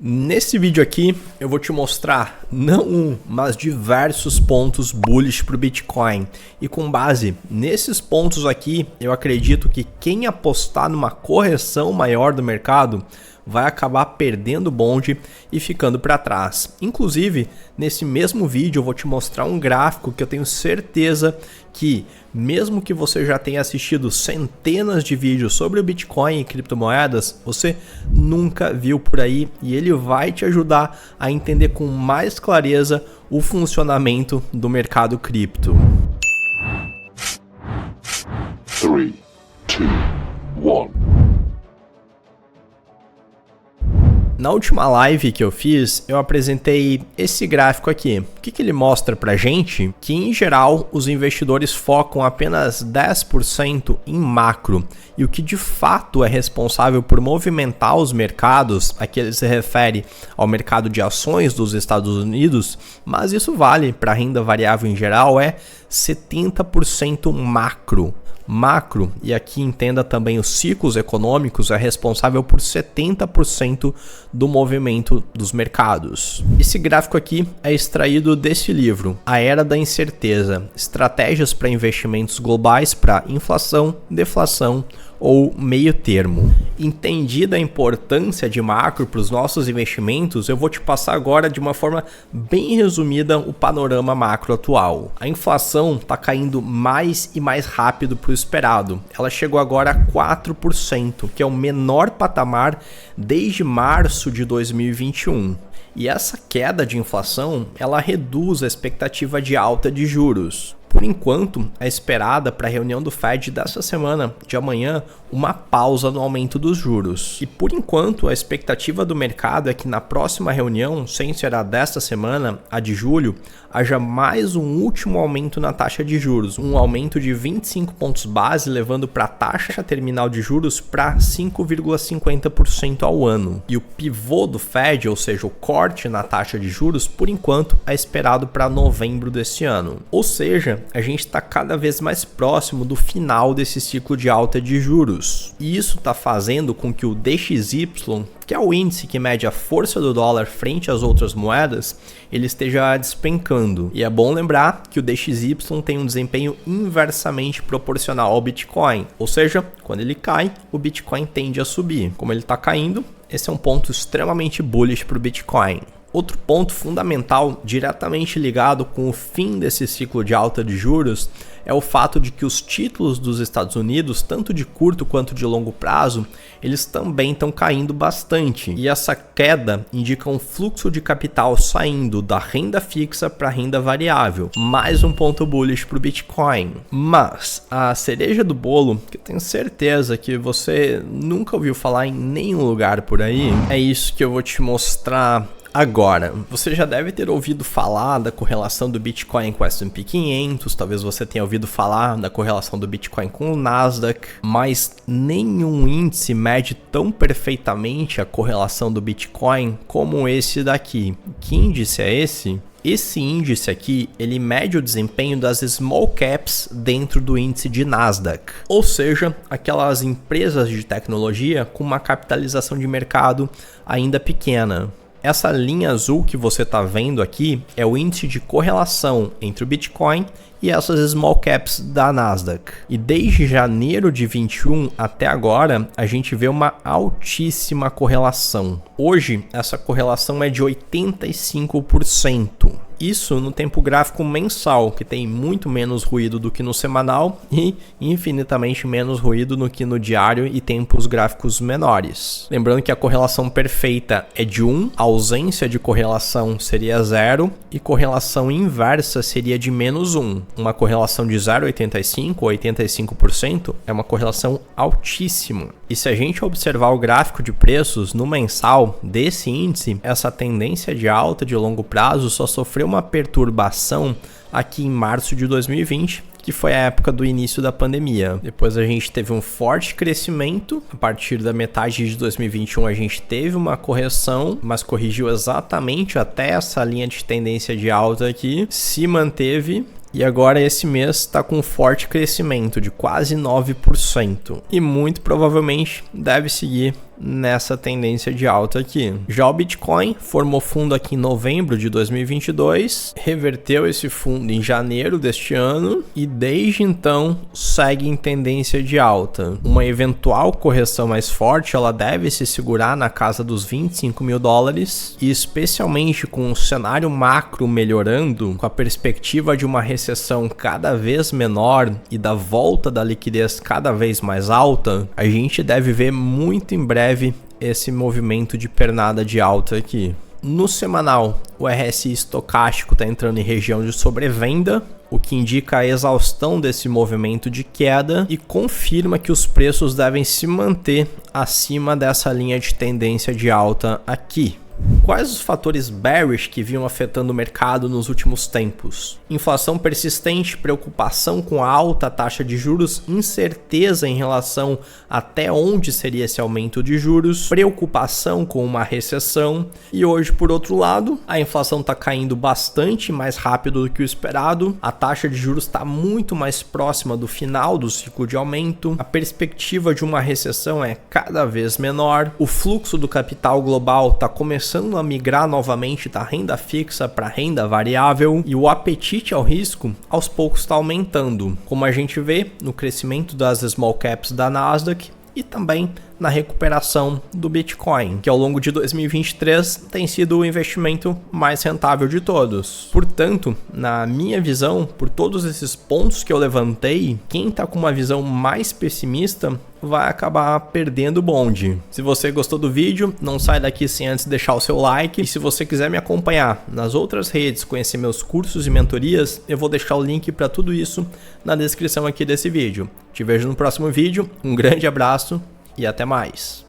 Nesse vídeo aqui eu vou te mostrar não um, mas diversos pontos bullish para o Bitcoin. E com base nesses pontos aqui, eu acredito que quem apostar numa correção maior do mercado vai acabar perdendo o bonde e ficando para trás. Inclusive, nesse mesmo vídeo eu vou te mostrar um gráfico que eu tenho certeza que, mesmo que você já tenha assistido centenas de vídeos sobre o Bitcoin e criptomoedas, você nunca viu por aí e ele vai te ajudar a entender com mais clareza o funcionamento do mercado cripto. 3, 2, 1. Na última live que eu fiz, eu apresentei esse gráfico aqui. O que ele mostra pra gente? Que em geral os investidores focam apenas 10% em macro. E o que de fato é responsável por movimentar os mercados, aqui ele se refere ao mercado de ações dos Estados Unidos, mas isso vale para a renda variável em geral, é 70% macro. Macro, e aqui entenda também os ciclos econômicos, é responsável por 70% do movimento dos mercados. Esse gráfico aqui é extraído desse livro, A Era da Incerteza, Estratégias para Investimentos Globais para Inflação, Deflação ou meio termo. Entendida a importância de macro para os nossos investimentos, eu vou te passar agora de uma forma bem resumida o panorama macro atual. A inflação está caindo mais e mais rápido para o esperado. Ela chegou agora a 4%, que é o menor patamar desde março de 2021. E essa queda de inflação, ela reduz a expectativa de alta de juros. Por enquanto, é esperada para a reunião do Fed dessa semana, de amanhã, uma pausa no aumento dos juros. E por enquanto, a expectativa do mercado é que na próxima reunião, sem será desta semana, a de julho, haja mais um último aumento na taxa de juros, um aumento de 25 pontos base, levando para a taxa terminal de juros para 5,50% ao ano. E o pivô do Fed, ou seja, o corte na taxa de juros, por enquanto, é esperado para novembro desse ano. Ou seja, a gente está cada vez mais próximo do final desse ciclo de alta de juros. E isso está fazendo com que o DXY, que é o índice que mede a força do dólar frente às outras moedas, ele esteja despencando. E é bom lembrar que o DXY tem um desempenho inversamente proporcional ao Bitcoin. Ou seja, quando ele cai, o Bitcoin tende a subir. Como ele está caindo, esse é um ponto extremamente bullish para o Bitcoin. Outro ponto fundamental, diretamente ligado com o fim desse ciclo de alta de juros, é o fato de que os títulos dos Estados Unidos, tanto de curto quanto de longo prazo, eles também estão caindo bastante. E essa queda indica um fluxo de capital saindo da renda fixa para a renda variável. Mais um ponto bullish para o Bitcoin. Mas a cereja do bolo, que eu tenho certeza que você nunca ouviu falar em nenhum lugar por aí, é isso que eu vou te mostrar agora. Você já deve ter ouvido falar da correlação do Bitcoin com o S&P 500, talvez você tenha ouvido falar da correlação do Bitcoin com o Nasdaq, mas nenhum índice mede tão perfeitamente a correlação do Bitcoin como esse daqui. Que índice é esse? Esse índice aqui, ele mede o desempenho das small caps dentro do índice de Nasdaq, ou seja, aquelas empresas de tecnologia com uma capitalização de mercado ainda pequena. Essa linha azul que você está vendo aqui é o índice de correlação entre o Bitcoin e essas small caps da Nasdaq. E desde janeiro de 21 até agora, a gente vê uma altíssima correlação. Hoje, essa correlação é de 85%. Isso no tempo gráfico mensal, que tem muito menos ruído do que no semanal e infinitamente menos ruído do que no diário e tempos gráficos menores. Lembrando que a correlação perfeita é de 1, a ausência de correlação seria 0 e correlação inversa seria de menos 1. Uma correlação de 0,85 ou 85% é uma correlação altíssima. E se a gente observar o gráfico de preços no mensal desse índice, essa tendência de alta de longo prazo só sofreu uma perturbação aqui em março de 2020, que foi a época do início da pandemia. Depois a gente teve um forte crescimento, a partir da metade de 2021 a gente teve uma correção, mas corrigiu exatamente até essa linha de tendência de alta aqui, se manteve. E agora esse mês está com um forte crescimento de quase 9% e muito provavelmente deve seguir nessa tendência de alta aqui. Já o Bitcoin formou fundo aqui em novembro de 2022, reverteu esse fundo em janeiro deste ano e desde então segue em tendência de alta. Uma eventual correção mais forte, ela deve se segurar na casa dos 25 mil dólares e especialmente com o cenário macro melhorando, com a perspectiva de uma recessão cada vez menor e da volta da liquidez cada vez mais alta, a gente deve ver muito em breve esse movimento de pernada de alta aqui. No semanal, o RSI estocástico está entrando em região de sobrevenda, o que indica a exaustão desse movimento de queda e confirma que os preços devem se manter acima dessa linha de tendência de alta aqui. Quais os fatores bearish que vinham afetando o mercado nos últimos tempos? Inflação persistente, preocupação com a alta taxa de juros, incerteza em relação até onde seria esse aumento de juros, preocupação com uma recessão e hoje, por outro lado, a inflação está caindo bastante mais rápido do que o esperado, a taxa de juros está muito mais próxima do final do ciclo de aumento, a perspectiva de uma recessão é cada vez menor, o fluxo do capital global está começando a migrar novamente da renda fixa para renda variável e o apetite ao risco aos poucos está aumentando, como a gente vê no crescimento das small caps da Nasdaq e também na recuperação do Bitcoin, que ao longo de 2023 tem sido o investimento mais rentável de todos. Portanto, na minha visão, por todos esses pontos que eu levantei, quem está com uma visão mais pessimista vai acabar perdendo o bonde. Se você gostou do vídeo, não sai daqui sem antes deixar o seu like. E se você quiser me acompanhar nas outras redes, conhecer meus cursos e mentorias, eu vou deixar o link para tudo isso na descrição aqui desse vídeo. Te vejo no próximo vídeo, um grande abraço e até mais.